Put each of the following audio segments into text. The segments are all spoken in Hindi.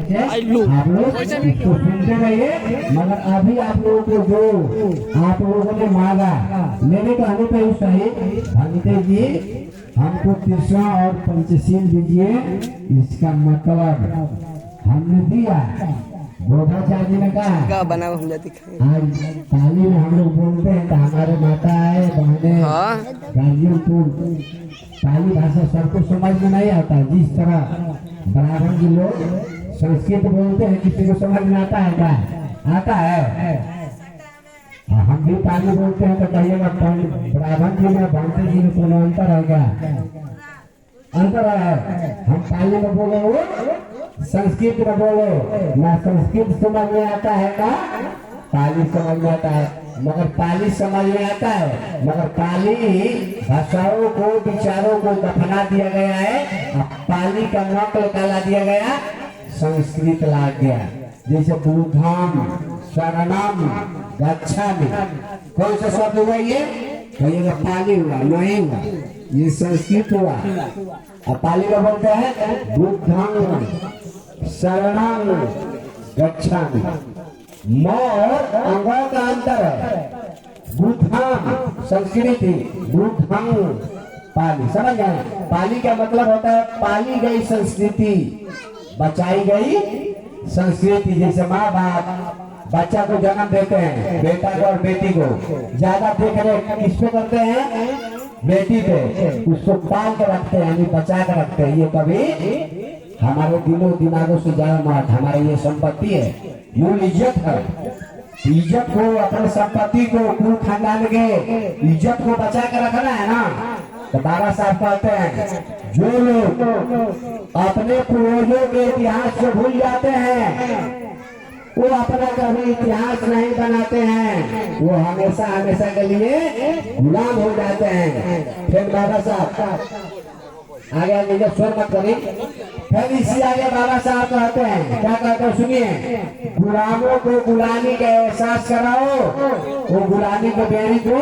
आप लोग इसको सुनते रहिए। मगर अभी आप लोगों को जो आप लोगों ने मांगा मेरे कहने पे सही भगते जी हमको तीसरा और पंचशील दीजिए। इसका मतलब हमने दिया। गोधाचार्य जी ने कहा बना हम आज पाली में हम लोग बोलते हैं तो हमारे माता है बहने गाजीपुर पाली भाषा सबको समझ में नहीं आता। जिस तरह ब्राह्मण जी लोग संस्कृत बोलते हैं किसी को समझ में आता है क्या? आता है। हम भी पाली बोलते हैं तो कहिएगा ब्राह्मण जी में भंते जी में कोनो अंतर है क्या? अंतर है। हम पाली में बोले वो संस्कृत में बोलो ना। संस्कृत समझ में आता है ना पाली समझ में आता है। मगर पाली समझ में आता है मगर पाली भाषाओं को विचारों को दफना दिया गया है। पाली का नकल कला दिया गया संस्कृत ला गया। जैसे बुद्धम शरणम गच्छामि कौन सा शब्द हुआ ये? कहिएगा पाली हुआ नहीं हुआ, ये संस्कृत हुआ। अब पाली का बोलते हैं बुद्धम शरणम गच्छामि। म और अंगों का अंतर है। बुद्धम संस्कृति बुद्धम पाली। समझ आए? पाली का मतलब होता है पाली गई संस्कृति बचाई गई संस्कृति। जैसे माँ बाप बच्चा को जन्म देते हैं बेटा को और बेटी को ज्यादा देख रेख किस पे करते हैं? बेटी पे। उसको पाल के रखते हैं यानी बचा के रखते हैं। ये कभी हमारे दिलों दिमागों से ज्यादा मत। हमारे ये संपत्ति है, मूल इज्जत है। इज्जत को अपने संपत्ति को कुल खानदान के इज्जत को बचा के रखना है ना। तो बाबा साहब कहते हैं जो लोग अपने पूर्वजों के इतिहास को भूल जाते हैं वो अपना कभी इतिहास नहीं बनाते हैं। वो हमेशा हमेशा के लिए गुलाम हो जाते हैं। फिर बाबा साहब आगे नीचे स्वर मत करिए। फिर इसी आगे बाबा साहब कहते हैं क्या कहते हैं सुनिए। गुलामों को गुलामी का एहसास कराओ वो गुलामी के बेड़ी को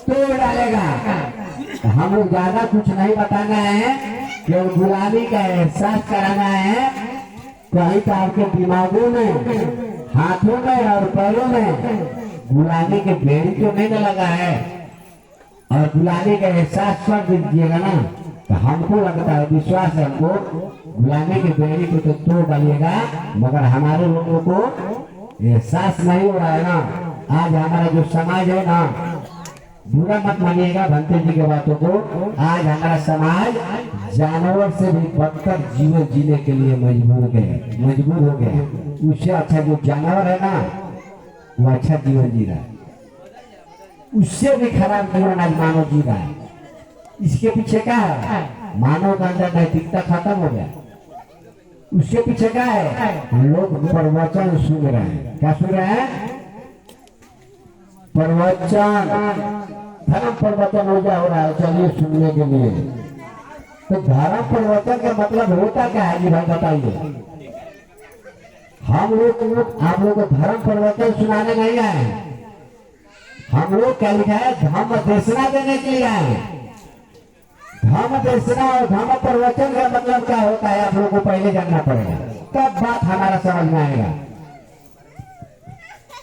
तोड़ डालेगा। हम लोग ज्यादा कुछ नहीं बताना है कि गुलामी का एहसास कराना है। कहीं तो आपके दिमागों में हाथों में और पैरों में गुलामी के बेड़ी तो नहीं लगा है और गुलामी का एहसास कर दीजिएगा ना तो हमको लगता है विश्वास है हमको गुलामी के बेड़ी को तो तोड़ डालिएगा। मगर हमारे लोगों को एहसास नहीं हो रहा है ना। आज हमारा जो समाज है ना बुरा मत मानिएगा भंते जी के बातों को। आज हमारा समाज जानवर से भी बदतर जीवन जीने के लिए मजबूर हो गए। उससे अच्छा जो जानवर है ना वो अच्छा जीवन जी रहा है। उससे भी खराब जीवन आज मानव जी रहा है। इसके पीछे क्या है? मानव का अंदर नैतिकता खत्म हो गया। उसके पीछे क्या है? लोग प्रवचन सुन रहे हैं। क्या सुन रहे हैं? प्रवचन धर्म प्रवचन हो रहा है। चलिए सुनने के लिए तो धर्म प्रवचन का मतलब होता क्या है जी भाई बताइए। हम लोग आप लोग को धर्म प्रवचन सुनाने नहीं आए। हम लोग क्या लिखा है? धर्म देशना देने के लिए आए। धर्म देशना और धर्म प्रवचन का मतलब क्या होता है आप लोग को पहले जानना पड़ेगा, तब बात हमारा समझ में आएगा।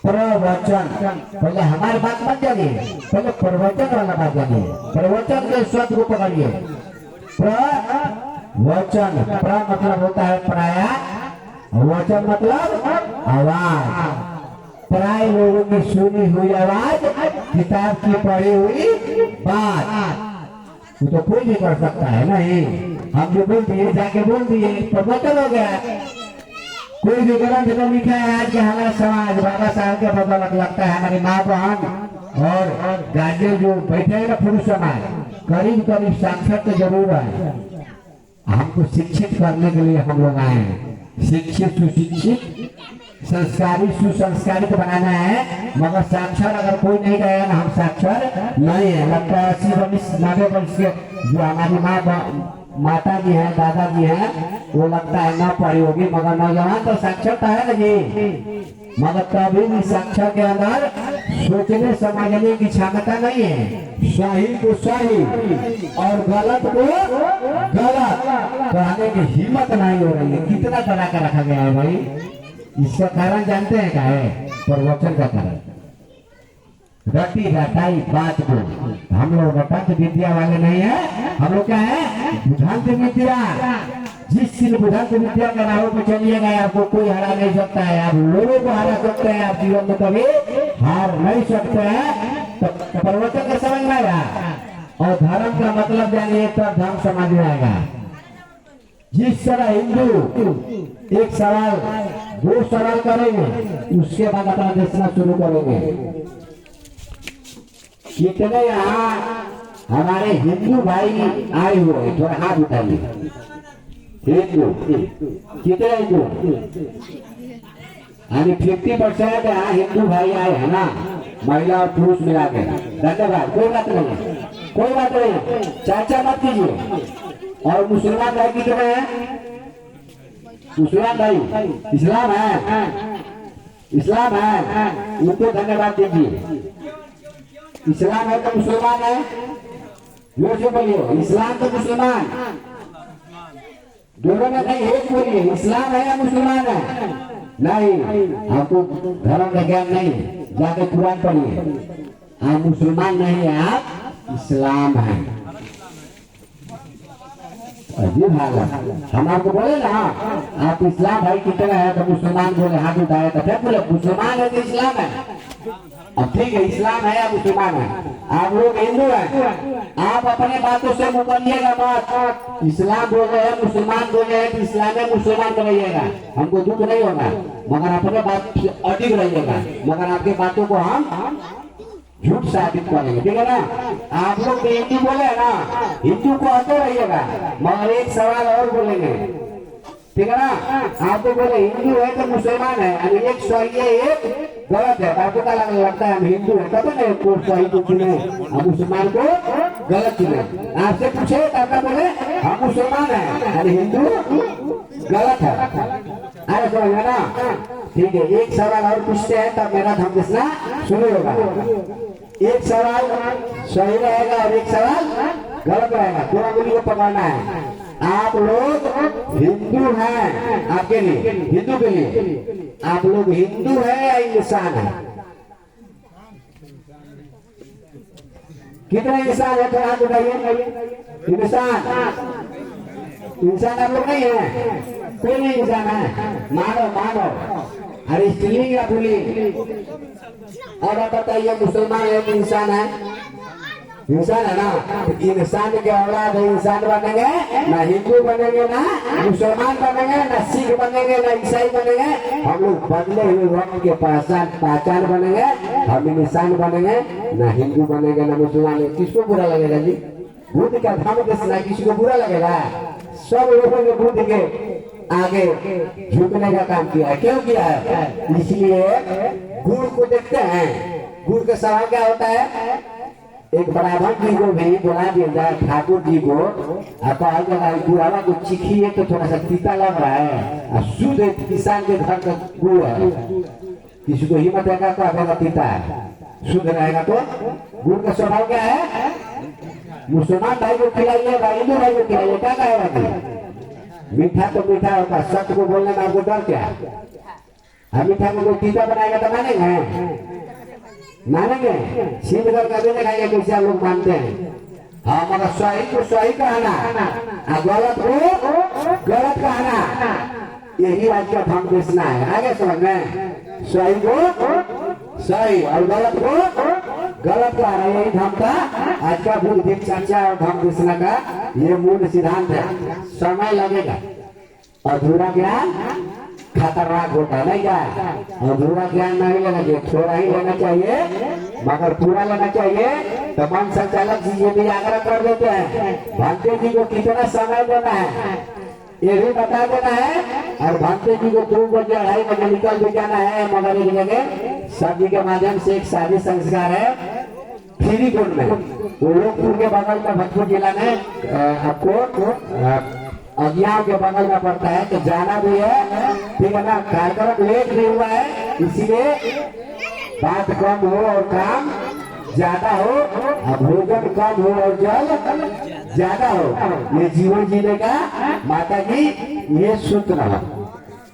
प्रवचन पहले हमारी बात मत जानिए, पहले प्रवचन वाला बात जानिए। प्रवचन के शब्द को पकड़िए। प्रवचन प्र मतलब होता है प्राय, वचन मतलब आवाज। प्राय लोगों की सुनी हुई आवाज, किताब की पढ़ी हुई बात। वो तो कोई भी कर सकता है नहीं। हम जो बोल दिए जाके बोल दिए प्रवचन हो गया। कोई भी ग्रंथ में लिखा है आज के हमारा समाज बाबा साहब के बदौलत लगता है हमारी माँ बहन और गार्जियन जो बैठे हैं ना पुरुष समाज करीब करीब साक्षर तो जरूर है। हमको शिक्षित करने के लिए हम लोग आए हैं। शिक्षित सुशिक्षित संस्कारी सुसंस्कारित बनाना है। मगर साक्षर अगर कोई नहीं रहेगा ना हम साक्षर नहीं है। लगता है 80 90 वर्ष के जो हमारी माँ माता जी हैं, दादाजी हैं, वो लगता है ना पढ़ी होगी, मगर नौजवान तो साक्षरता है ना जी, मगर कभी भी साक्षर के अंदर सोचने समझने की क्षमता नहीं है। सही को सही और गलत को गलत कहने की हिम्मत नहीं हो रही है। कितना डरा कर रखा गया है भाई। इसका कारण जानते हैं क्या है? प्रवचन का कारण। रटी रटाई बात को हम लोग रटंत विद्या वाले नहीं है, हम लोग क्या है? बुझंत विद्या। जिस दिन बुझंत विद्या के राहों पे चलिएगा आपको कोई हरा नहीं सकता है। आप लोगों को हरा सकते हैं, आप जीवन में कभी हार नहीं सकते हैं। तो प्रवचन का समझ में आएगा और धर्म का मतलब जानिए तब धर्म समझ में आएगा। जिस तरह हिंदू एक सवाल दो सवाल करेंगे, उसके बाद अपना देखना शुरू करेंगे। कितने यहाँ हमारे हिंदू भाई आए हुए हैं? थोड़ा हाथ उठाइए। हिंदू कितने हिंदू? यानी 50% यहाँ हिंदू भाई आए हैं ना, महिला और पुरुष मिला के। धन्यवाद। कोई बात नहीं, कोई बात नहीं, चर्चा मत कीजिए। और मुसलमान भाई कितने हैं? मुसलमान भाई इस्लाम है, इस्लाम है, उनको धन्यवाद दीजिए। इस्लाम है तो मुसलमान है, जोर से बोलिए। इस्लाम तो मुसलमान दोनों में नहीं, एक बोलिए। इस्लाम है या मुसलमान है? नहीं, आपको धर्म का ज्ञान नहीं, जाके कुरान पढ़िए। आप मुसलमान नहीं है, आप इस्लाम है। अजीब हाल है। हम आपको बोले ना आप इस्लाम भाई कितने हैं, तो मुसलमान बोले हाथ उठाए, तो फिर बोले मुसलमान है तो इस्लाम है। अब ठीक है, इस्लाम है या मुसलमान है? आप लोग हिंदू हैं, आप अपने बातों से मुकरिएगा मत। इस्लाम बोल रहे हैं, मुसलमान बोल रहे हैं, तो इस्लाम है मुसलमान करिएगा, हमको दुख नहीं होगा। मगर अपने बात से अडिग रहिएगा, मगर आपके बातों को हम झूठ साबित करेंगे, ठीक है ना? आप लोग तो हिंदू बोले है ना, हिंदू को आते रहिएगा, मगर एक सवाल और बोलेंगे, ठीक है ना? आप तो बोले हिंदू है तो मुसलमान है, यानी एक सही है एक गलत है। आपको क्या लगता है हम हिंदू है तब नहीं को सही को चुने, हम मुसलमान को गलत चुने। आपसे पूछे तो बोले हम मुसलमान है, यानी हिंदू गलत है। अरे समझ ना? ठीक है, एक सवाल और पूछते हैं तब मेरा धम देखना शुरू होगा। एक सवाल सही रहेगा और एक सवाल गलत रहेगा, पूरा उंगली को पकड़ना है। आप लोग हिंदू हैं, आपके लिए हिंदू के लिए आप लोग हिंदू है या इंसान है? कितने इंसान है? तो हाथ उठाइए। इंसान, इंसान आप लोग नहीं है? कोई नहीं इंसान है? मानो मानो। अरे स्त्रीलिंग या पुल्लिंग? और आप बताइए मुसलमान है कि इंसान है? इंसान है ना? तो इंसान के औलाद इंसान बनेंगे ना, हिंदू बनेंगे ना मुसलमान बनेंगे ना सिख बनेंगे ना ईसाई बनेंगे। हम लोग बदले हुए रंग के पहचान बनेंगे, हम इंसान बनेंगे ना हिंदू बनेंगे ना मुसलमान। किसको बुरा लगेगा जी? बुद्ध का धर्म देना किसी को बुरा लगेगा? सब लोगों ने बुद्ध के आगे झुकने का काम किया है। क्यों किया है? इसलिए गुड़ को देखते हैं, गुड़ का सवाल क्या होता है? एक ब्राह्मण जी को भी बुला दिया जाए, ठाकुर जी को, गुड़ावा को चिखिए तो थोड़ा सा तीता लग रहा है, शुद्ध किसान के घर का गुड़ है, किसी को हिम्मत रहेगा तो आपका तीता है, शुद्ध रहेगा तो। गुड़ का स्वभाव क्या है? मुसलमान भाई को खिलाइएगा, हिंदू भाई को खिलाइए, क्या कहेगा? मीठा तो मीठा होता, सत्य को बोलने में आपको डर क्या? हम मीठा को कोई तीता बनाएगा तो मानेंगे? मानेंगे? सीध कर कभी नहीं खाएंगे, कैसे आप लोग मानते हैं? हाँ, मगर सही को सही कहना, गलत को गलत कहना, यही आज का धर्म देशना है। आगे समझ में? सही को सही और गलत को गलत कहना, यही धर्म का आज का बुद्धि चर्चा और धर्म देशना का ये मूल सिद्धांत है। समय लगेगा, अधूरा ज्ञान खतरनाक होता है, नहीं क्या? अधूरा ज्ञान नहीं लेना चाहिए, थोड़ा ही लेना चाहिए मगर पूरा लेना चाहिए। तो मन संचालक जी ये भी आग्रह कर देते हैं, भंते जी को कितना समय देना है ये भी बता देना है, और भंते जी को 2 बजे 2:30 बजे निकल भी जाना है, मगर एक जगह सभी के माध्यम से एक शादी संस्कार है फ्री कोड में। गोरखपुर के बगल में भोजपुर जिला में आपको अज्ञान के बगल में पड़ता है, तो जाना भी है, ठीक है ना। कार्यक्रम लेट नहीं हुआ है, इसीलिए बात कम हो और काम ज्यादा हो, भोजन कम हो और जल ज्यादा हो। ये जीवन जीने का माता जी ये सूत्र है।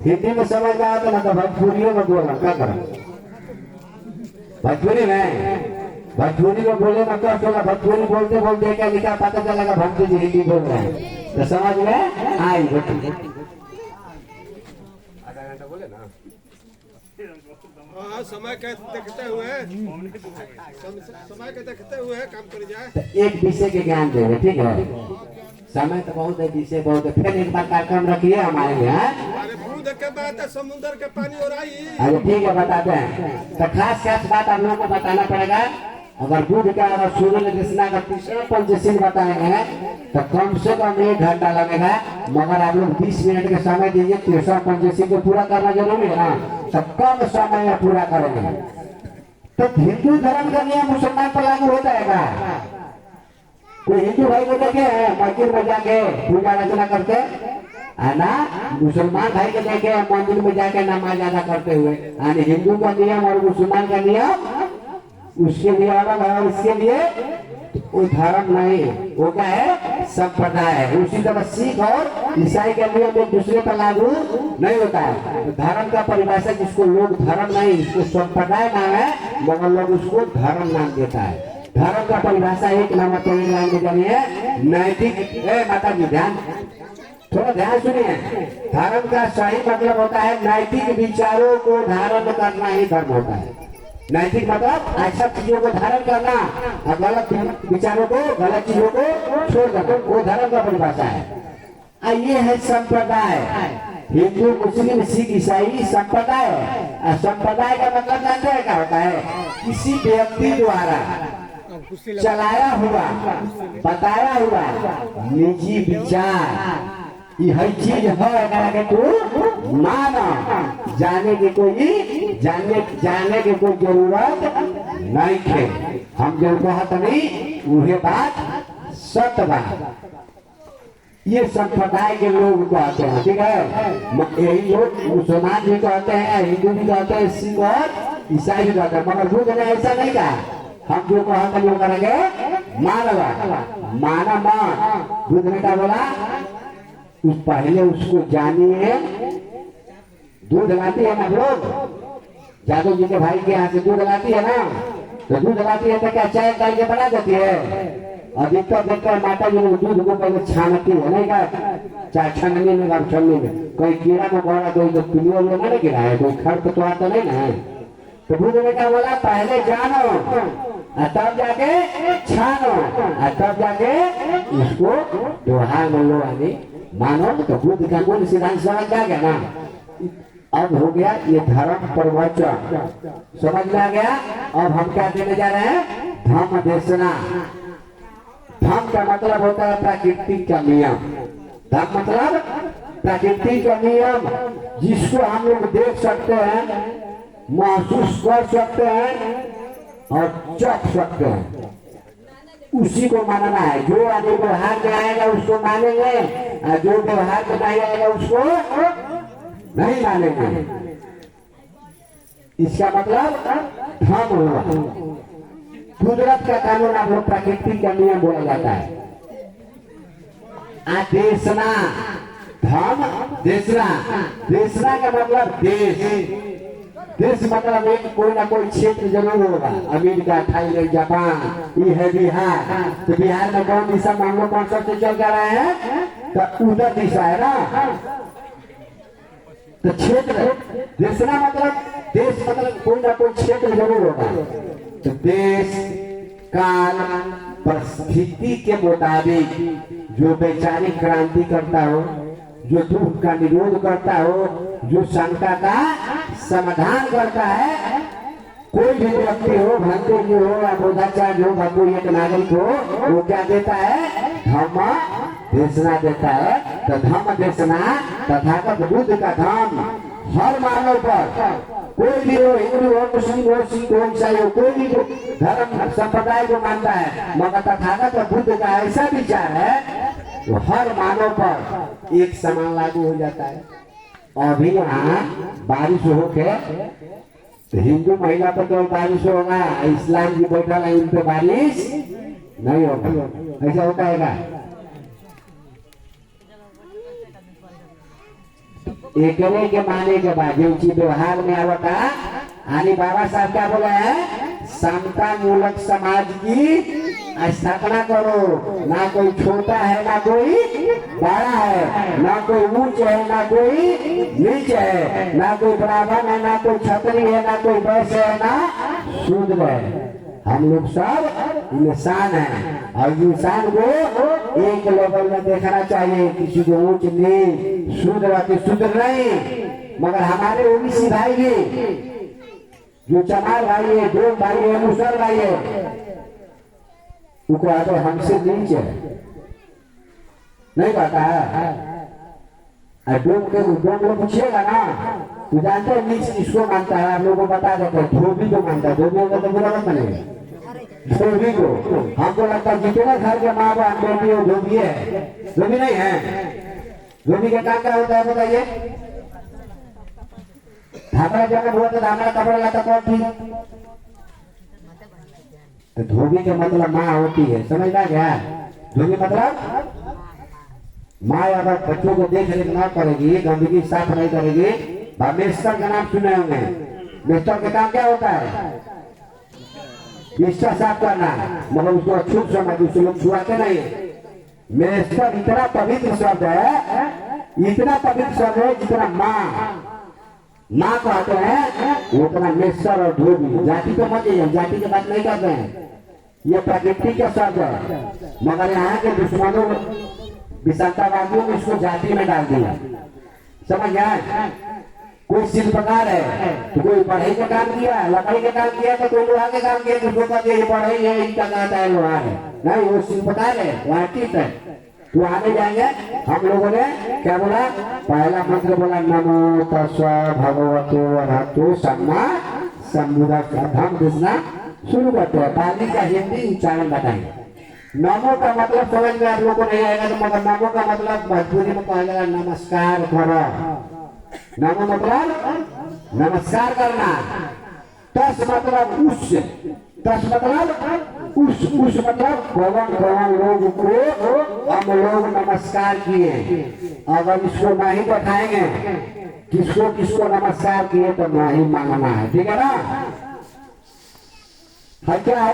हिंदी में समझ में आता ना तो भोजपुरी में बोलना क्या करें, भोजपुरी में बोले ना क्या चला, भोजपुरी बोलते बोलते क्या लिखा पता चलेगा भक्ति जी हिंदी बोल रहे हैं, तो समझ में आई। समय के देखते हुए काम कर जाए। एक विषय के ज्ञान देंगे, ठीक है। समय तो बहुत है, विषय बहुत है। फिर एक बार कार्यक्रम रखिए हमारे यहाँ। अरे बूंद के बाद समुद्र के पानी और आई। अरे ठीक है, बताते हैं। तो खास बात आप लोगों को बताना पड़ेगा। अगर बुध का अगर सूर्य कृष्णा का तीसरा पंचशील बताएंगे तो कम से कम 1 घंटा लगेगा, मगर आप लोग 20 मिनट के समय दीजिए। तीसरा पंचशील को पूरा करना जरूरी है ना, तो कम समय में पूरा करेंगे। तो हिंदू धर्म का नियम मुसलमान पर लागू हो जाएगा। कोई हिंदू भाई को देखे मस्जिद में जाके पूजा अर्चना करते है ना, मुसलमान भाई को देखे मंदिर में जाके नमाज अदा करते हुए। यानी हिंदू का नियम और मुसलमान का नियम उसके लिए अलग है, और इसके लिए वो धर्म नहीं, वो क्या है, संप्रदाय है। उसी तरह सिख और ईसाई के नियम एक दूसरे पर लागू नहीं होता है। तो धर्म का परिभाषा जिसको लोग धर्म नहीं, इसको संप्रदाय नाम है, मगर लोग उसको धर्म नाम देता है। धर्म का परिभाषा एक नंबर तो एक लाइन में जानिए, नैतिक। माता जी ध्यान, थोड़ा ध्यान सुनिए। धर्म का सही मतलब होता है नैतिक विचारों को धारण करना ही धर्म होता है। नैतिक मतलब ऐसा चीजों को धारण करना और गलत विचारों को, गलत चीजों को छोड़ देना, वो धर्म का परिभाषा है। ये है संप्रदाय। हिंदू मुस्लिम सिख ईसाई संप्रदाय है। संप्रदाय का मतलब जानते हैं क्या होता है, किसी व्यक्ति द्वारा चलाया हुआ, बताया हुआ निजी विचार। यह चीज है तू माना, जाने की कोई जरूरत नहीं है। हम जो कहत नहीं वही बात सत्य बात। ये संप्रदाय के लोग कहते हैं, ठीक है। यही लोग मुसलमान भी कहते हैं, हिंदू भी कहते हैं, सिख और ईसाई भी कहते हैं, मगर बुद्ध ने ऐसा नहीं कहा। हम जो कहते हैं वो करेंगे माना मान। बुद्ध ने क्या बोला, पहले उसको जानिए। दूध लाती है ना लोग, जादव जी के भाई के यहाँ से दूध लाती है ना, तो दूध लाती है तो क्या चाय डाल के बना देती है। अधिकतर देखकर माता जी लोग दूध को पहले छानती है, नहीं का चाहे छानने में और छलने में कोई कीड़ा मकोड़ा कोई तो पिलियो में नहीं गिरा है, कोई खर्च तो आता नहीं ना। तो दूध में क्या बोला, पहले जानो तब जाके छानो, तब जाके उसको दोहा में लो आदि मानो। तो बुद्ध का मूल सिद्धांत समझ आ गया ना। अब हो गया ये धर्म प्रवचन, समझ में आ गया। अब हम क्या देने जा रहे हैं, धम्म देशना। धम्म का मतलब होता है प्रकृति का नियम। धम्म मतलब प्रकृति का नियम, जिसको हम लोग देख सकते हैं, महसूस कर सकते हैं और चख सकते हैं, उसी को मानना है। जो आदमी व्यवहार में आएगा उसको मानेंगे, और जो व्यवहार में नहीं आएगा उसको नहीं मानेंगे। इसका मतलब धर्म हुआ। कुदरत का कानून आप लोग प्रकृति का नियम बोला जाता है। आदेशना, धर्म देशना। देशना का मतलब देश। देश मतलब एक कोई ना कोई क्षेत्र जरूर होगा। अमेरिका, थाईलैंड, जापान, ये है बिहार। तो बिहार में कौन दिशा मान लो कौन सा से चल कर रहे हैं, तो उधर दिशा है ना। तो क्षेत्र, देशना मतलब देश मतलब कोई ना कोई क्षेत्र जरूर होगा। तो देश काल परिस्थिति के मुताबिक जो वैचारिक क्रांति करता हो, जो दुख का निरोध करता हो, जो शंका का समाधान करता है, कोई भी व्यक्ति हो, भक्ति जी हो या बोधाचार्य हो, कोई एक नागरिक हो, वो क्या देता है, धम्म देशना देता है। तो धम्म देशना तथागत बुद्ध का धम्म हर मानव पर कोई भी हो, हिंदू हो, मुस्लिम हो, सिख हो, ईसाई हो, कोई भी धर्म संप्रदाय को मानता है, मगर तथागत और बुद्ध का ऐसा विचार है वो हर मानव पर एक समान लागू हो जाता है। अभी यहाँ बारिश होके तो हिंदू महिला पर केवल बारिश होगा, इस्लाम की बैठा है उन पे बारिश नहीं होगा। ऐसा होता है क्या? एकले के माने के बाद जो चीज व्यवहार में आवता आनी बाबा साहब क्या बोले हैं, समता मूलक समाज की स्थापना करो। ना कोई छोटा है ना कोई बड़ा है, ना कोई ऊंच है ना कोई नीच है, ना कोई ब्राह्मण है ना कोई क्षत्रिय है, ना कोई वैश्य है ना शूद्र है। हम लोग सब इंसान हैं और इंसान को एक लेवल में देखना चाहिए, किसी को ऊंच नीच शूद्र की शूद्र नहीं। मगर हमारे ओबीसी भाई भी जो चमार भाई है, डोम भाई है, मुसर भाई है, उनको आगे हमसे नीचे नहीं पता है। डोम लोग पूछिएगा ना तो जानते हैं नीच किसको मानता है, आप लोगों को बता देते हैं। धोबी को मानता है, धोबी को तो बुरा मत मानेगा। धोबी को हमको लगता है जितने घर के माँ बाप धोबी हो, धोबी है, धोबी नहीं है। धोबी का काम क्या होता है बताइए? धामड़ा जगह हुआ तो धामड़ा कपड़ा लाता कौन थी? तो धोबी का मतलब माँ होती है, समझना क्या? धोबी मतलब माँ अगर बच्चों को देख रेख ना करेगी, गंदगी साफ नहीं करेगी। मेस्टर का नाम सुने होंगे, मेस्टर का काम क्या होता है? बिस्तर साफ करना, मगर उसको अछूत समझ उसको लोग छुआते नहीं। मेस्टर इतना पवित्र शब्द है, इतना पवित्र शब्द है जितना माँ कहते हैं उतना मेस्टर और धोबी। जाति तो मत जाइए, जाति की बात नहीं करते हैं, ये प्रकृति का शब्द है। मगर यहाँ के दुश्मनों विषमतावादियों ने इसको जाति में डाल दिया, समझ गया? कोई शिल्पकार है तो कोई बढ़ई का काम किया, लकड़ी का काम किया, तो कोई लोहा का काम किया, तो कहते ये बढ़ई है, इनका कहता है लोहा है। नहीं, वो शिल्पकार है, वो आर्टिस्ट है। तो आने जाएंगे, हम लोगों ने क्या बोला? पहला मंत्र बोला नमो तस्सा भगवतो अरहतो सम्मा सम्बुद्धस्स। हम घुसना शुरू करते हैं, पाली का हिंदी उच्चारण बताएंगे। नमो का मतलब समझ में आप लोगों को नहीं आएगा, तो मगर नमो का मतलब भोजपुरी में कहा जाएगा नमस्कार करो। नमो मतलब नमस्कार करना। तस मतलब उस, तस मतलब उस मतलब कौन लोग को हम लोग नमस्कार किए। अगर इसको नहीं बताएंगे किसको किसको नमस्कार किए तो नहीं मांगना है, ठीक है ना? क्या है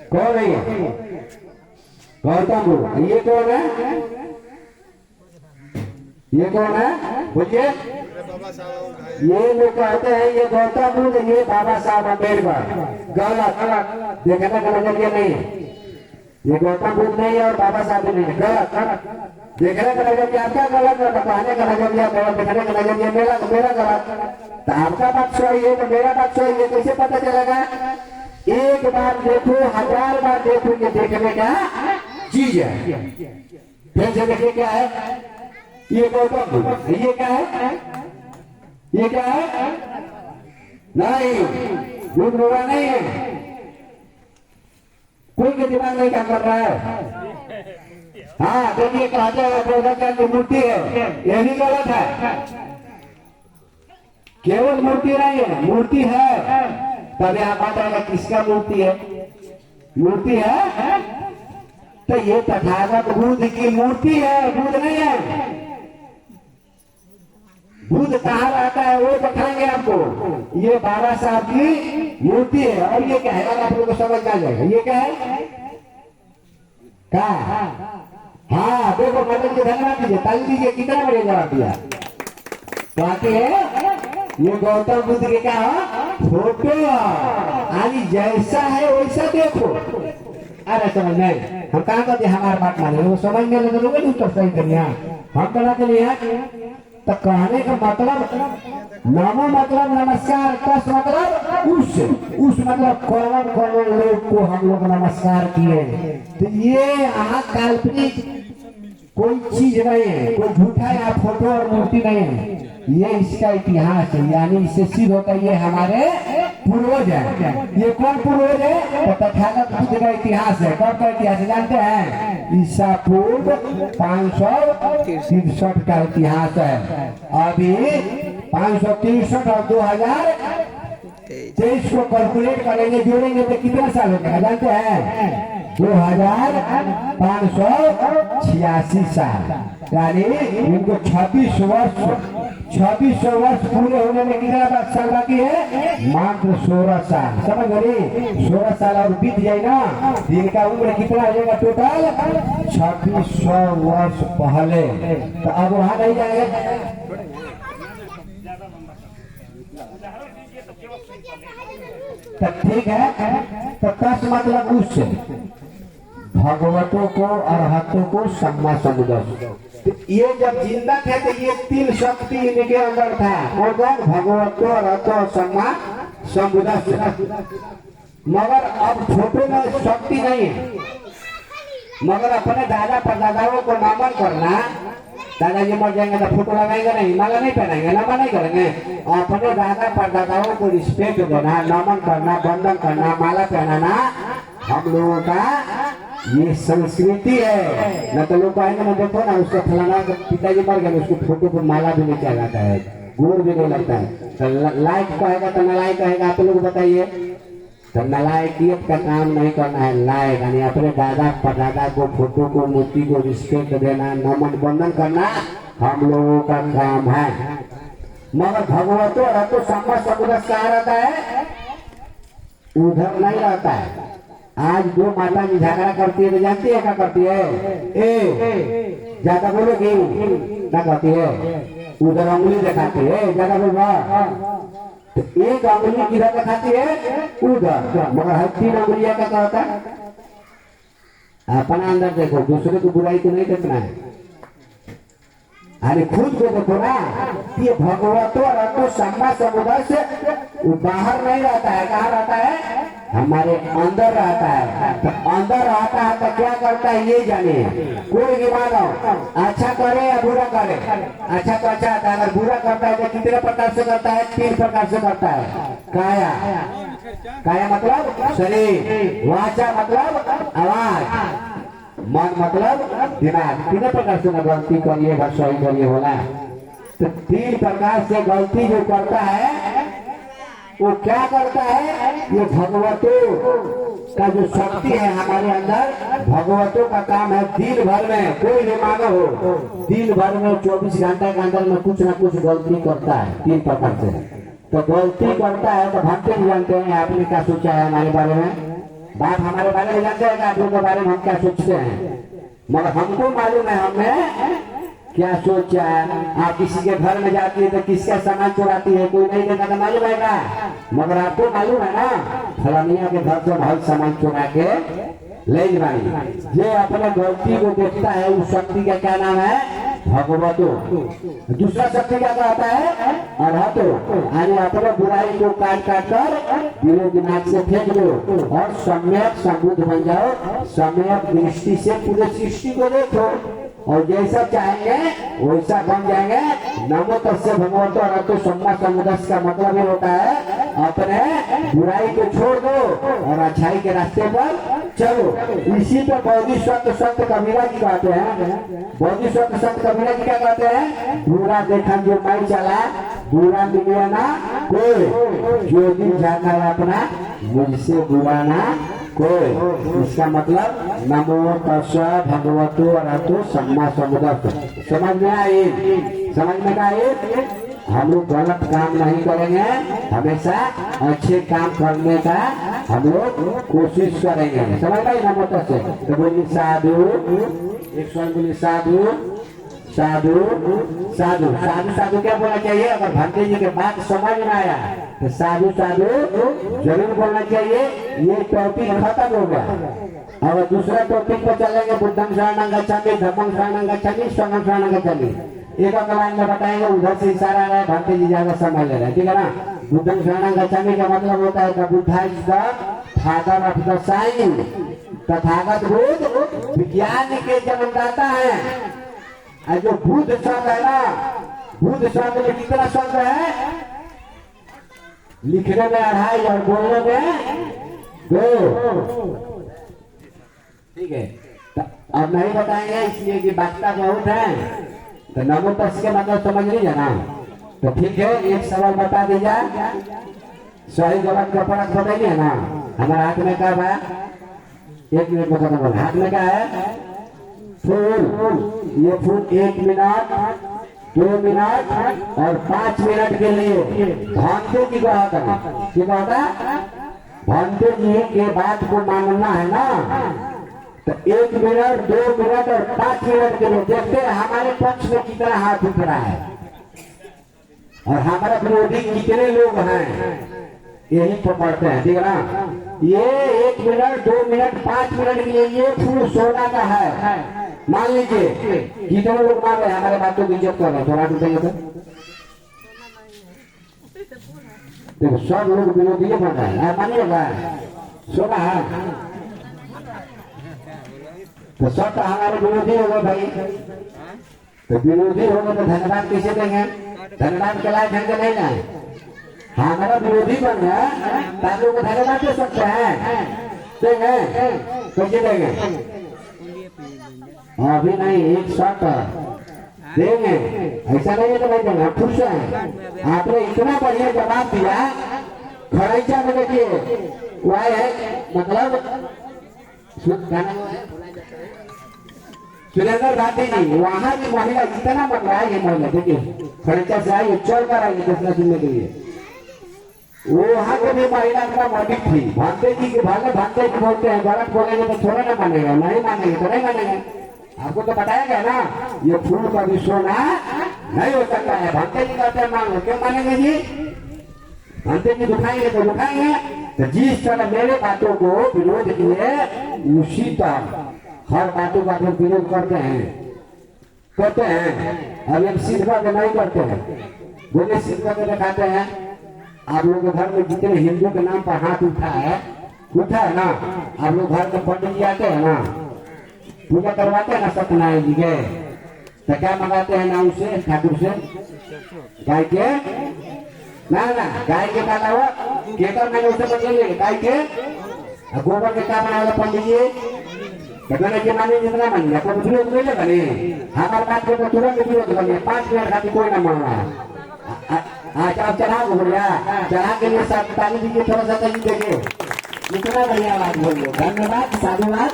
कौन है ये? गौतम बुद्ध। ये कौन है? ये कौन है बोलिए? ये लोग कहते हैं ये गौतम बुद्ध, ये बाबा साहब अम्बेडकर। गलत, देखने का नजरिया नहीं है। ये गौतम बुद्ध नहीं है और बाबा साहब भी नहीं है, गलत। देखने का नजरिया आपका गलत है, बताने का नजरिया गलत, देखने का नजरिया मेरा गलत। तो आपका बात सही है तो मेरा बात सही है, कैसे पता चलेगा? एक बार देखो, 1000 बार देखो, ये देखने का चीज है। फिर से देखिए क्या है? ये गौतम बुद्ध। ये क्या है? ये क्या है? नहीं, बुद्ध बुरा नहीं है। कोई के दिमाग नहीं काम कर रहा है। हाँ देखिए, कहते हैं प्रोफेसर की मूर्ति है, ये भी गलत है। केवल मूर्ति नहीं है, मूर्ति है। तभी आप बताएगा किसका मूर्ति है? मूर्ति है तो ये तथागत बुद्ध की मूर्ति है, बुद्ध नहीं है। बुद्ध कहाँ रहता है वो बताएंगे आपको। ये बाबा साहब की मूर्ति है। और ये क्या है? अगर आप लोगों को समझ में आ जाएगा ये क्या है? क्या? हाँ देखो, मैडम जी धन्यवाद दीजिए, ताली दीजिए। कितना बड़े जवाब दिया? कहते हैं ये गौतम बुद्ध के क्या हो? फोटो। यानी जैसा है वैसा देखो। अरे समझ नहीं, हम कहा कहते हमारे बात माने, वो समझ में लगे लोगे नहीं तो सही करिए। हम कहा के लिए तो कहने का मतलब नमो मतलब नमस्कार, तस मतलब उस मतलब कौन लोग को हम लोग नमस्कार किए। तो ये यहाँ काल्पनिक कोई चीज नहीं है, कोई झूठा या फोटो और मूर्ति नहीं है, ये इसका इतिहास है। यानी इससे सिद्ध होता है ये हमारे पूर्वज है। ये कौन पूर्वज है? तो तथागत बुद्ध का इतिहास है। कब का इतिहास है जानते हैं? ईसा पूर्व 563 का इतिहास है। अभी 563 और 2023 को कैलकुलेट करेंगे, जोड़ेंगे तो कितना साल होगा जानते हैं? 2586 साल। यानी इनको 26 वर्ष पूरे होने में कितना साल बाकी है? मात्र 16 साल। समझ गई? 16 साल और बीत जाए ना, इनका उम्र कितना हो जाएगा टोटल? 2600 वर्ष पहले। तो अब वहां नहीं जाएंगे। तो ठीक है, तो कस मतलब उससे भगवतों को अरहतों को सम्मा समुदय। तो ये जब जिंदा थे तो ये 3 शक्ति इनके अंदर था। कौन? भगवतों, अरहतों, सम्मा समुदय। मगर अब फोटो में शक्ति नहीं है। मगर अपने दादा परदादाओं को नमन करना, दादाजी मर जाएंगे तो फोटो लगाएंगे नहीं, माला नहीं पहनाएंगे, नमन नहीं करेंगे। अपने दादा परदादाओं को रिस्पेक्ट देना, नमन करना, वंदन करना, माला पहनाना हम लोगों का ये संस्कृति है। न तो लोग कहेंगे ना, देखो ना उसका फलाना पिताजी मर गए, उसको फोटो पर माला भी नहीं चढ़ाता है, गोड़ भी नहीं लगता है। तो लाइक कहेगा तो नलायक कहेगा। आप लोग बताइए, तो नलायकियत का काम नहीं करना है। लायक यानी अपने दादा परदादा को, फोटो को, मूर्ति को रिस्पेक्ट देना, नमन वंदन करना हम लोगों का काम है। मगर भगवतों रहतो सम्मा समुदय कहाँ रहता है? उधर नहीं रहता है। आज दो माता जी झगड़ा करती है तो जानती है क्या करती है? ए ज्यादा बोलोगी क्या करती है? उधर उंगली दिखाती है, ज्यादा बोलवा तो एक उंगली किधर दिखाती है? उधर। मगर हर 3 उंगलियां का क्या होता है? अपना अंदर देखो, दूसरे को बुराई को नहीं देखना है, अरे खुद को देखो ना। ये भगवतों रहतो सम्मा समुदय से वो बाहर नहीं रहता है। कहाँ रहता है? हमारे अंदर रहता है। तो अंदर रहता है तो क्या करता है ये जानिए। कोई भी मानो अच्छा करे या बुरा करे, अच्छा तो अच्छा आता है, अगर बुरा करता है तो कितने प्रकार से करता है? 3 प्रकार से करता है। काया, काया मतलब शरीर, वाचा मतलब आवाज, मन मतलब दिमाग। 3 प्रकार से गलती करिए, सही करिए बोला। तो 3 प्रकार से गलती जो करता है वो क्या करता है? ये भगवतों का जो शक्ति है हमारे अंदर, भगवतों का काम है दिन भर में, कोई भी मानव हो, दिन भर में 24 घंटे के अंदर में कुछ ना कुछ गलती करता है 3 प्रकार से। तो गलती करता है तो भक्ति नहीं जानते हैं। आपने क्या सोचा है हमारे बारे में? बाप हमारे बारे में जानते हैं कि आप लोगों के बारे में हम क्या सोचते हैं? मगर हमको मालूम है हमने क्या सोचा है। आप किसी के घर में जाती है तो किसका सामान चुराती है? कोई नहीं देखा तो मालूम है क्या? मगर आपको मालूम है ना, फलानिया के घर से बहुत सामान चुरा के ले जाए। ये अपने गलती को देखता है, उस शक्ति का क्या नाम है? भगवतों। दूसरा शक्ति क्या कहता है? अरहतो। यानी अपने बुराई को काट काट कर दिलो दिमाग से फेंक दो और सम्यक समृद्ध बन जाओ। सम्यक दृष्टि से पूरे सृष्टि को देखो और जैसा चाहेंगे वैसा बन जाएंगे। नमो तस्य भगवतो अरहतो सम्मा समुदय का मतलब ये होता है अपने बुराई को छोड़ दो और अच्छाई के रास्ते पर चलो। इसी पे बोधिसत्व संत कबीरा जी कहते हैं। बोधिसत्व संत कबीरा जी क्या कहते हैं? बुरा देखा जो मैं चला, बुरा मिले ना कोई, जो दिन जाता है अपना मुझसे बुरा ना कोई। इसका मतलब नमो तस्य भगवतो अरहतो सम्मा समुदय। समझ में आए? समझ में आए? हम लोग गलत काम नहीं करेंगे, हमेशा अच्छे काम करने का हम लोग कोशिश करेंगे। समझ में? नमो तस्य। तो बोलिए साधु, एक स्वर बोलिए साधु साधु साधु साधु साधु क्या बोलना चाहिए? अगर भक्ति जी के बात समझ में आया तो साधु साधु जरूर बोलना चाहिए। ये टॉपिक खत्म हो गया। और दूसरा टॉपिक पर चलेंगे। बुद्धं शरणं गच्छामि, धम्मं शरणं गच्छामि, संघं शरणं गच्छामि। एक लाइन में बताएंगे, उधर से इशारा आ रहा है, भक्ति जी ज्यादा समझ ले रहे हैं, ठीक है ना? बुद्धं शरणं गच्छामि का मतलब होता है Buddha is the father of the science. Tathagata Buddha विज्ञान के जन्मदाता है। और जो बुद्ध शब्द है ना, बुद्ध शब्द में कितना शब्द है? लिखने में 2.5 और बोलने में 2। ठीक है, तो अब नहीं बताएंगे इसलिए कि वाक्यता बहुत है। तो नमो तस् के मतलब समझ लीजिए ना। तो ठीक है, एक सवाल बता दीजिए, सही गलत का फर्क बताइए ना। हमारे हाथ में क्या है? 1 मिनट में खत्म हो। हाथ में क्या है? फूल। ये फूल 1 मिनट, 2 मिनट और 5 मिनट के लिए भांते की कहता भांते जी के बात को मानना है ना। तो 1 मिनट, 2 मिनट और 5 मिनट के लिए देखते हैं हमारे पक्ष में कितना हाथ उठ रहा है और हमारा विरोधी कितने लोग हैं, यही पकड़ते हैं। ठीक है ना। ये 1 मिनट, 2 मिनट, 5 मिनट के लिए ये फूल सोना का है। मान लीजिए कितने लोग मान रहे हैं, हमारे बातों की इज्जत कर रहे हैं। थोड़ा टूटेंगे तो देखो सब लोग विरोधी बन रहे हैं, मानिएगा सोना है तो सब तो हमारे विरोधी होगा भाई। तो विरोधी होगा तो धन्यवाद कैसे देंगे? धन्यवाद के लायक ढंग नहीं है। हमारा विरोधी बन गया ताकि लोग धन्यवाद दे सकते हैं। देंगे कैसे देंगे? अभी नहीं, एक शॉट देंगे, ऐसा नहीं है तो नहीं देंगे। खुश है आपने इतना बढ़िया जवाब दिया। खड़ैचा में देखिए वह है मतलब सुरेंद्र गांधी जी, वहां की महिला इतना बन रहा है। ये महिला देखिए खड़ैचा से आई, चल कर आई घोषणा सुनने के लिए। वहां के भी महिला का मोटिव थी। भांते जी के भागे भांते जी बोलते हैं, गलत बोलेंगे तो थोड़ा ना मानेगा, नहीं मानेंगे तो नहीं मानेंगे। आपको तो बताया गया ना, ये फूल का भी सोना नहीं हो सकता है। भांते जी कहते हैं मान लो, क्यों मानेंगे जी? भांते जी दुखाएंगे तो दुखाएंगे। तो जिस तरह मेरे बातों को विरोध किए, उसी तरह हर बातों का लोग विरोध करते हैं। अब एक सिद्ध करके नहीं करते हैं, बोले सिद्ध करके दिखाते हैं। आप लोग के घर में जितने हिंदू के नाम पर हाथ उठा है ना, आप लोग घर में पंडित जी आते हैं ना, पूजा करवाते हैं ना सत्यनारायण जी के, तो क्या मंगाते हैं नाम से? ठाकुर से गाय के ना गाय के का हुआ केकर मैंने उसे बदलेंगे गाय के गोबर के क्या बनाएगा पंडित जी? कहने के माने जितना मानिए आपको विरोध नहीं लगा नहीं। हमारे बात के तो तुरंत विरोध बनिए, 5 मिनट खाती कोई ना मान रहा। आज आप चढ़ा बोलिया, चढ़ा के लिए सब ताली दीजिए, थोड़ा सा ताली देखिए। इतना बढ़िया बात बोलिए, धन्यवाद, साधुवाद।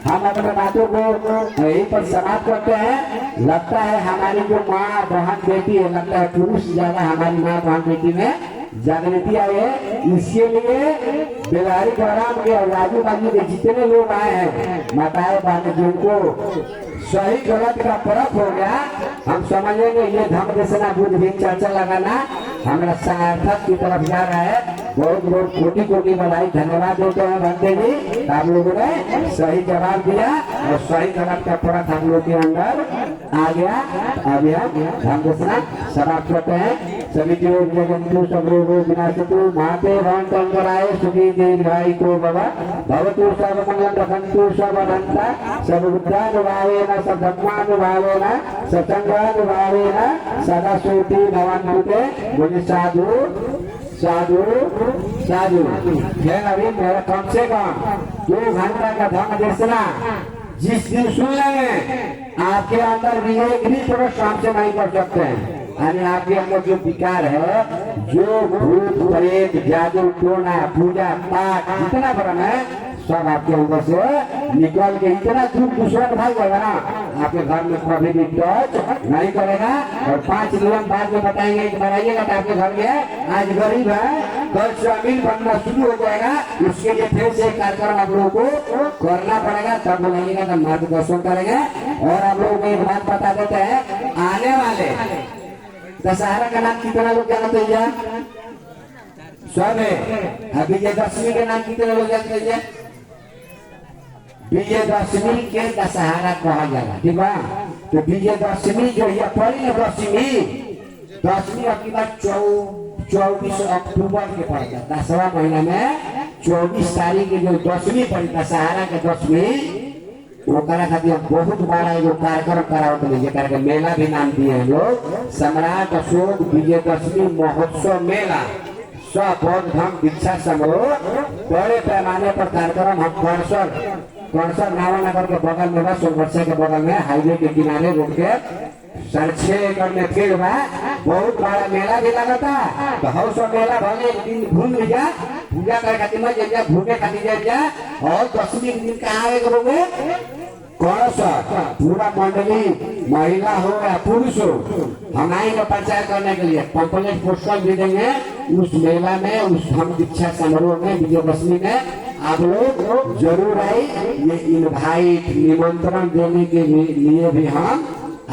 हम अपने बातों को यहीं पर समाप्त करते हैं। लगता है हमारी जो माँ बहन बेटी है, लगता है पुरुष ज्यादा हमारी माँ बहन बेटी में जागृति आई है। इसके लिए बेलारी गौराम के और आजू बाजू के जितने लोग आए हैं, माताएं बहन, जिनको सही गलत का फर्क हो गया, हम समझेंगे ये धर्म देशना बुद्ध भी चर्चा लगाना हमारा सार्थक की तरफ जा रहा है। बहुत बहुत कोटि कोटि बधाई, धन्यवाद देते हैं भंते जी। आप लोगों ने सही जवाब दिया और सही गलत का फर्क हम लोग के अंदर आ गया। अभी हम धर्म देशना समाप्त करते हैं। सभी जगंतु सब रोगो विनाशतु माते भवंतराय सुखी दीर्घायु को बाबा भवतु सब मंगलम रखंतु सब अनंता सब बुद्धानुभावेन सब धर्मानुभावेन सब संघानुभावेन सदा सुखी भवन्तु ते। बोले साधु साधु साधु। जय नवीन, मेरा कम से कम 2 घंटा का धर्म देशना जिस दिन सुन लेंगे, आपके अंदर भी एक भी प्रश्न हमसे नहीं कर सकते हैं। यानी आपके अंदर जो विकार है, जो भूत प्रेत जादू टोना पूजा पाठ जितना भ्रम है, सब आपके अंदर से निकल के इतना दुख दुश्मन भाग जाएगा ना, आपके घर में कभी भी टच नहीं करेगा। और 5 नियम बाद में बताएंगे कि बनाइएगा तो आपके घर में आज गरीब है, कल से अमीर बनना शुरू हो जाएगा। उसके लिए फिर से कार्यक्रम आप लोगों को करना पड़ेगा, तब बनाइएगा तो मार्गदर्शन करेंगे। और आप लोगों को एक बात बता देते हैं, आने वाले दशहरा का नाम कितना लोग जानते हैं? सब है। विजयदशमी के नाम कितने लोग जानते हैं? विजयदशमी के दशहरा कहा जाएगा, ठीक है। तो विजयदशमी जो है पड़ी ना, दशमी अपनी बात 24 अक्टूबर के पड़ेगा। 10वां महीना में 24 तारीख की जो दशमी पड़ी, दशहरा के दशमी ओकरा खातिर बहुत बड़ा एगो कार्यक्रम करावत है जेकरा के मेला भी नाम दिए हैं लोग सम्राट अशोक विजयदशमी महोत्सव मेला सब बौद्ध धर्म दीक्षा समारोह बड़े पैमाने पर कार्यक्रम हम कौनसर नावानगर के बगल में बा सोनवर्षा के बगल में हाईवे के किनारे रोड के 6.5 एकड़ में फील्ड बा बहुत बड़ा मेला भी लगता तो हम सब मेला भले एक दिन घूम लिया पूजा करे खातिर में जा घूमे खातिर जा और 10वीं दिन कहाँ आवे करोगे कौन सा पूरा मंडली महिला हो या पुरुष हो हम आएंगे प्रचार करने के लिए पंपलेट पोस्टर भी देंगे उस मेला में उस धर्म दीक्षा समारोह में विजयदशमी में आप लोग जरूर आए ये इनवाइट निमंत्रण देने के लिए भी हम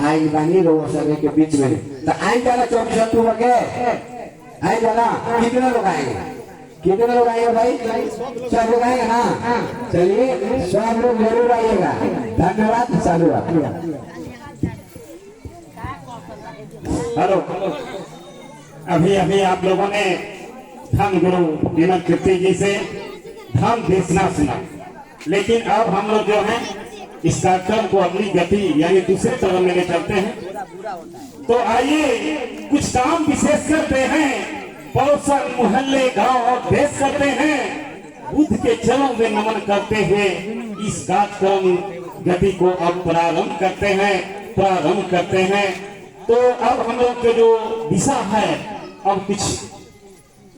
आई बानी लोग सभी के बीच में तो आई जाना 24 अक्टूबर के आई जाना कितने लोग आएंगे कितने लोग आएंगे भाई सब लोग आएंगे ना चलिए सब लोग जरूर आइएगा धन्यवाद चालू हेलो अभी अभी आप लोगों ने धर्म गुरु विमल कीर्ति जी से धर्म देशना सुना लेकिन अब हम लोग जो है इस कार्यक्रम को अगली गति यानी दूसरे चरण में ले चलते हैं तो आइए कुछ काम विशेष करते हैं पड़ोसन मोहल्ले गांव और देश करते हैं बुद्ध के चरणों में नमन करते हुए इस कार्यक्रम गति को अब प्रारंभ करते हैं तो अब हम लोग के जो दिशा है अब कुछ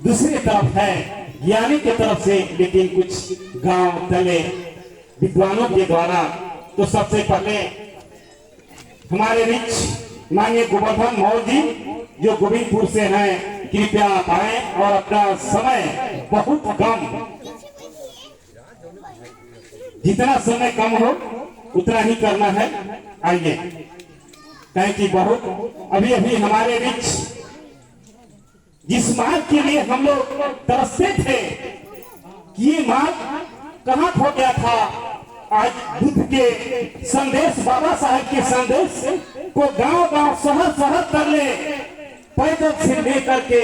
दूसरी तरफ है ज्ञानी की तरफ से लेकिन कुछ गांव तले विद्वानों के द्वारा तो सबसे पहले हमारे बीच माननीय गोवर्धन मौर्य जी जो गोविंदपुर से हैं कृपया आए और अपना समय बहुत कम जितना समय कम हो उतना ही करना है आइए कहें कि बहुत अभी अभी हमारे बीच जिस मार्ग के लिए हम लोग तरसते थे कि ये मार्ग कहाँ खो गया था आज बुद्ध के संदेश बाबा साहब के संदेश को गांव-गांव शहर-शहर तक ले पैदल से लेकर के